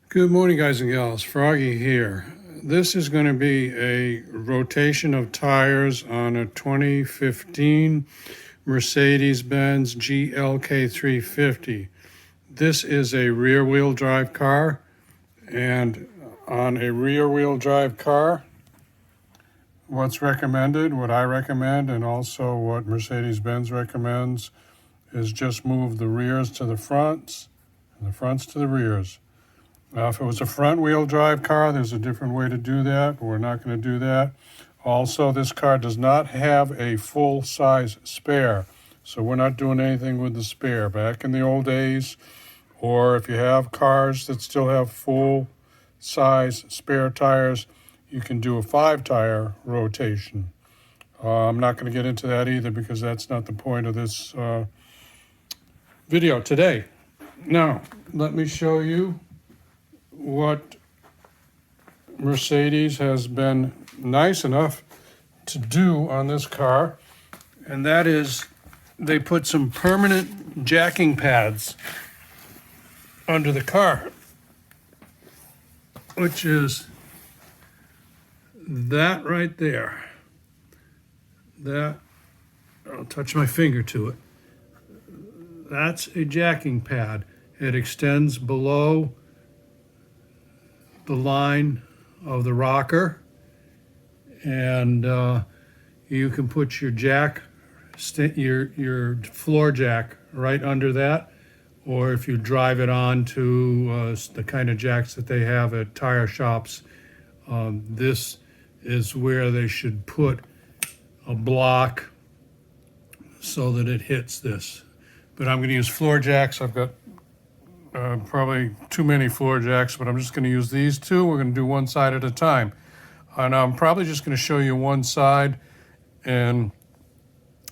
Good morning, guys and gals. Froggy here. This is going to be a rotation of tires on a 2015 Mercedes-Benz GLK 350. This is a rear-wheel drive car, and on a rear-wheel drive car, what's recommended, what I recommend, and also what Mercedes-Benz recommends is just move the rears to the fronts and the fronts to the rears. If it was a front-wheel drive car, there's a different way to do that. We're not going to do that. Also, this car does not have a full-size spare, so we're not doing anything with the spare. Back in the old days, or if you have cars that still have full-size spare tires, you can do a 5-tire rotation. I'm not going to get into that either because that's not the point of this video today. Now, let me show you what Mercedes has been nice enough to do on this car, and that is they put some permanent jacking pads under the car, which is that right there. That, I'll touch my finger to it. That's a jacking pad. It extends below the line of the rocker, and you can put your jack, your floor jack right under that, or if you drive it on to the kind of jacks that they have at tire shops, this is where they should put a block so that it hits this. But I'm going to use floor jacks. I've got probably too many floor jacks, but I'm just going to use these two. We're going to do one side at a time. And I'm probably just going to show you one side, and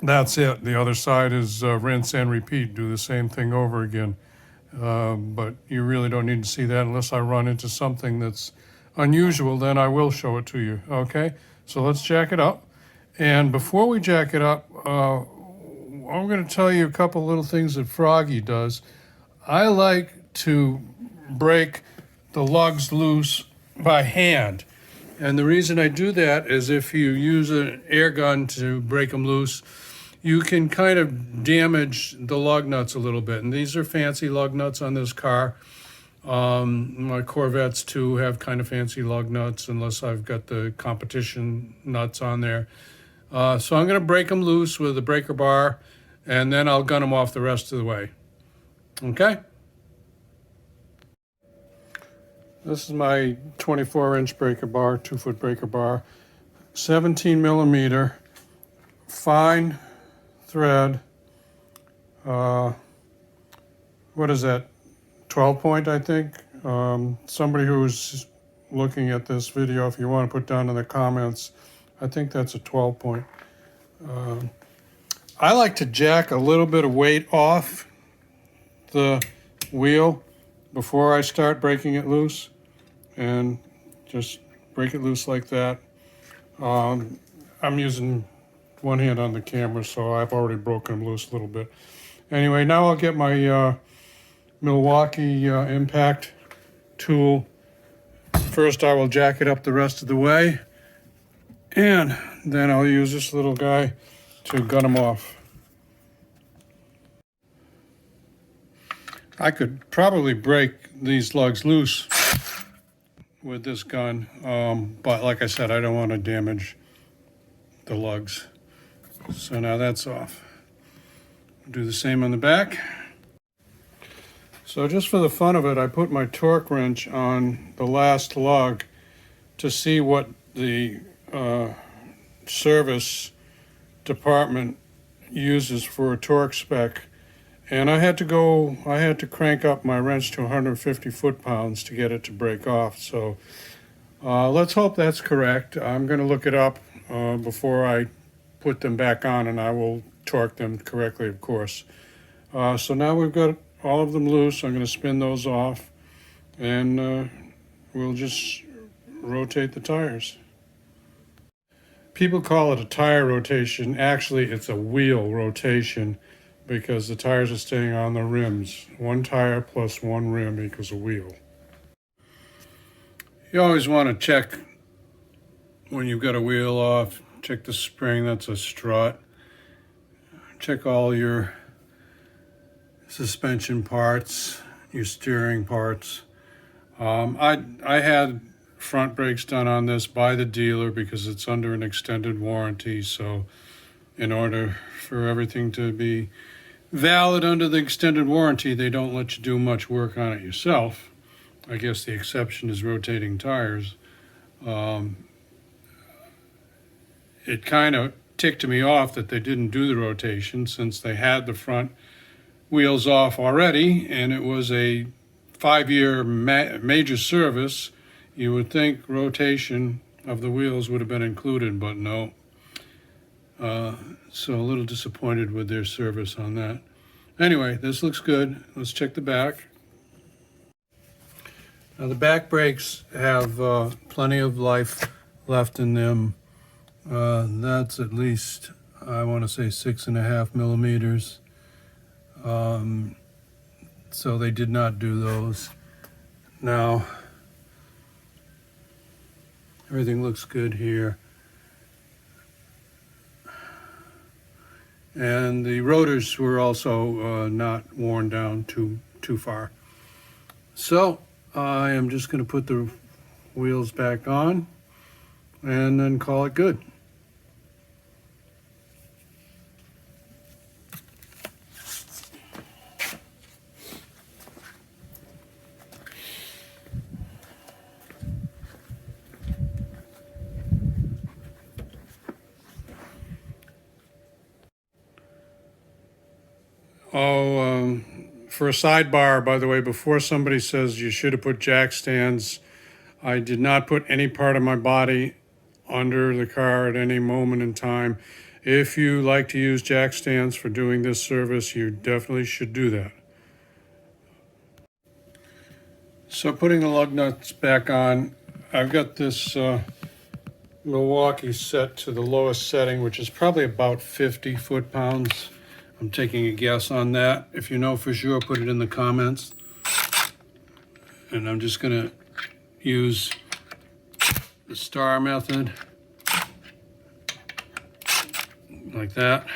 that's it. The other side is rinse and repeat. Do the same thing over again. But you really don't need to see that unless I run into something that's unusual, then I will show it to you. Okay, so let's jack it up. And before we jack it up, I'm going to tell you a couple little things that Froggy does. I like to break the lugs loose by hand. And the reason I do that is if you use an air gun to break them loose, you can kind of damage the lug nuts a little bit. And these are fancy lug nuts on this car. My Corvettes too have kind of fancy lug nuts, unless I've got the competition nuts on there. So I'm going to break them loose with a breaker bar, and then I'll gun them off the rest of the way. Okay? This is my 24-inch breaker bar, 2-foot breaker bar, 17 millimeter, fine thread. What is that? 12 point, I think. Somebody who's looking at this video, if you want to put down in the comments, I think that's a 12 point. I like to jack a little bit of weight off the wheel before I start breaking it loose, and just break it loose like that. I'm using one hand on the camera, so I've already broken them loose a little bit. Anyway, now I'll get my Milwaukee impact tool. First I will jack it up the rest of the way, and then I'll use this little guy to gun them off. I could probably break these lugs loose with this gun, but like I said, I don't want to damage the lugs. So now that's off. Do the same on the back. So just for the fun of it, I put my torque wrench on the last lug to see what the service department uses for a torque spec. And I had to crank up my wrench to 150 foot-pounds to get it to break off. So let's hope that's correct. I'm going to look it up before I put them back on, and I will torque them correctly, of course. So now we've got all of them loose. I'm going to spin those off, and we'll just rotate the tires. People call it a tire rotation. Actually, it's a wheel rotation, because the tires are staying on the rims. One tire plus one rim equals a wheel. You always want to check when you've got a wheel off, check the spring, that's a strut. Check all your suspension parts, your steering parts. I had front brakes done on this by the dealer because it's under an extended warranty. So in order for everything to be valid under the extended warranty, they don't let you do much work on it yourself. I guess the exception is rotating tires. It kind of ticked me off that they didn't do the rotation since they had the front wheels off already, and it was a 5-year major service. You would think rotation of the wheels would have been included, but no. So a little disappointed with their service on that. Anyway, this looks good. Let's check the back. Now the back brakes have plenty of life left in them. That's at least, I want to say, 6.5 millimeters. So they did not do those. Now, everything looks good here. And the rotors were also not worn down too far. So I am just going to put the wheels back on and then call it good. For a sidebar, by the way, before somebody says you should have put jack stands, I did not put any part of my body under the car at any moment in time. If you like to use jack stands for doing this service, you definitely should do that. So putting the lug nuts back on, I've got this Milwaukee set to the lowest setting, which is probably about 50 foot-pounds. I'm taking a guess on that. If you know for sure, put it in the comments. And I'm just gonna use the star method, like that.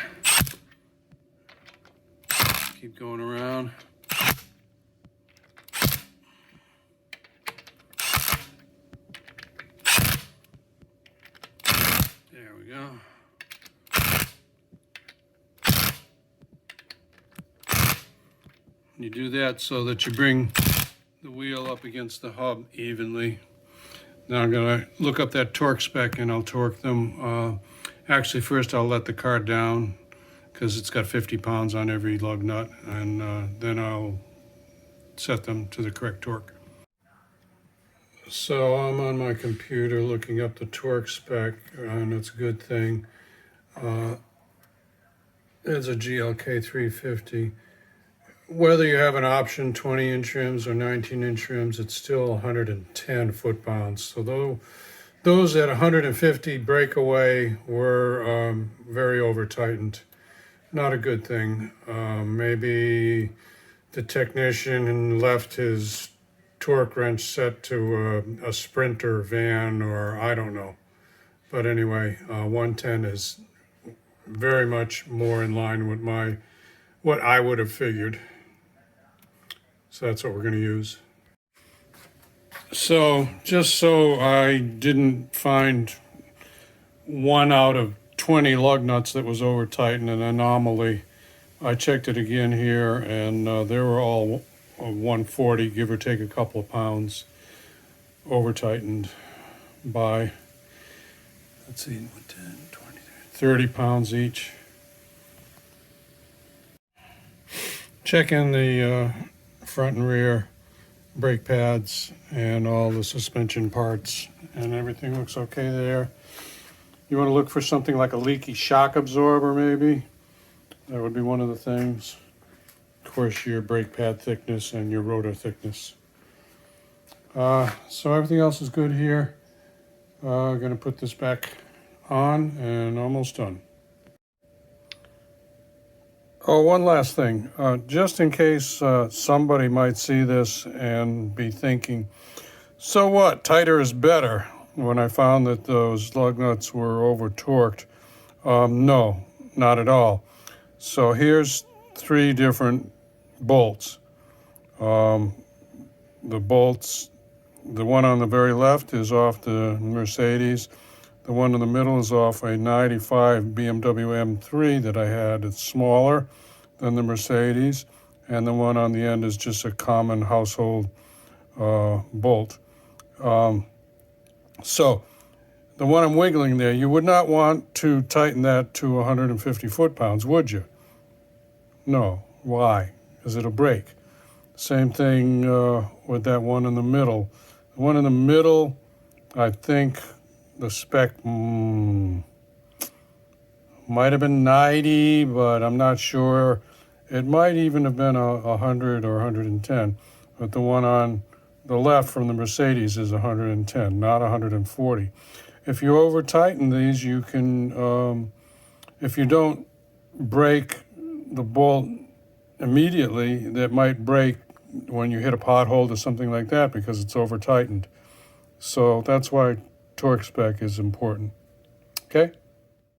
Keep going around. There we go. You do that so that you bring the wheel up against the hub evenly. Now I'm going to look up that torque spec and I'll torque them. Actually, first I'll let the car down because it's got 50 pounds on every lug nut, and then I'll set them to the correct torque. So I'm on my computer looking up the torque spec, and it's a good thing. It's a GLK 350. Whether you have an option 20-inch rims or 19-inch rims, it's still 110 foot-pounds. So those at 150 breakaway were very over-tightened. Not a good thing. Maybe the technician left his torque wrench set to a Sprinter van, or I don't know. But anyway, 110 is very much more in line with what I would have figured. So that's what we're going to use. So just so I didn't find 1 out of 20 lug nuts that was over tightened, an anomaly, I checked it again here, and they were all 140, give or take a couple of pounds, over tightened by, let's see, 10, 20, 30 pounds each. Checking the front and rear brake pads and all the suspension parts, and everything looks okay there. You want to look for something like a leaky shock absorber, maybe. That would be one of the things. Of course, your brake pad thickness and your rotor thickness. So everything else is good here. I'm going to put this back on and almost done. Oh, one last thing. Just in case somebody might see this and be thinking, So what? Tighter is better. When I found that those lug nuts were over torqued, no, not at all. So here's 3 different bolts. The bolts, the one on the very left is off the Mercedes. The one in the middle is off a 95 BMW M3 that I had. It's smaller than the Mercedes. And the one on the end is just a common household bolt. So the one I'm wiggling there, you would not want to tighten that to 150 foot-pounds, would you? No. Why? Because it'll break. Same thing with that one in the middle. The one in the middle, I think the spec might have been 90, but I'm not sure. It might even have been 100 or 110. But the one on the left from the Mercedes is 110, not 140. If you over tighten these, you can, if you don't break the bolt immediately, that might break when you hit a pothole or something like that because it's over tightened. So that's why torque spec is important. Okay?